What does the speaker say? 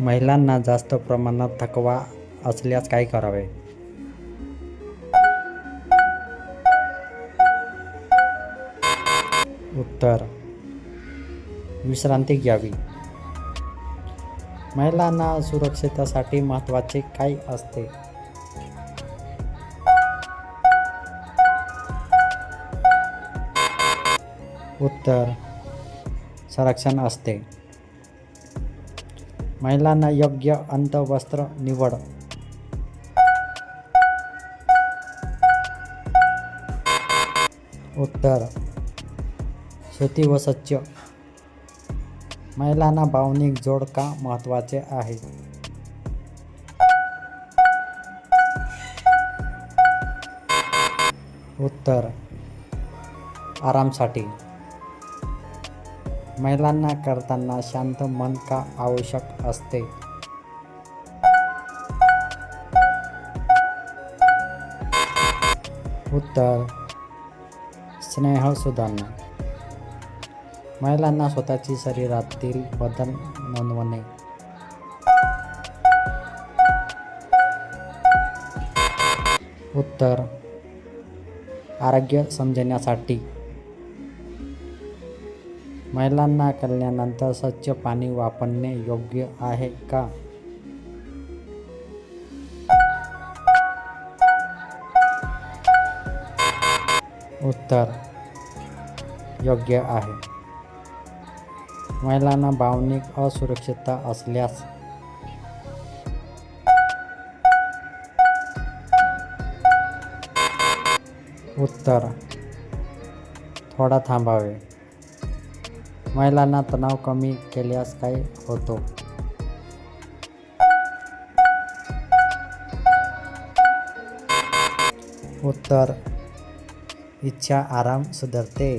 महिलांना जास्त प्रमाणात थकवा असल्यास काय करावे? उत्तर: विश्रांती घ्यावी. महिलांना सुरक्षिततेसाठी महत्त्वाचे काय असते? उत्तर: संरक्षण असते. महिलांना योग्य अंतर्वस्त्र निवड. उत्तर: सुती व स्वच्छ. महिलांना भावनिक जोड का महत्त्वाचे आहे? उत्तर: आरामासाठी. महिलांना करताना शांत मन का आवश्यक असते? उत्तर: स्नेह सुधारणे. महिलांना स्वतःची शरीरातील बदल नोंदवणे. उत्तर: आरोग्य समजण्यासाठी. महिलांना कळल्यानंतर स्वच्छ पाणी वापरणे योग्य आहे का? उत्तर: योग्य आहे. महिलांना भावनिक असुरक्षितता असल्यास उत्तर: थोडा थांबावे. महिलांना तणाव कमी केल्यास काय होतो? उत्तर: इच्छा आराम सुधारते.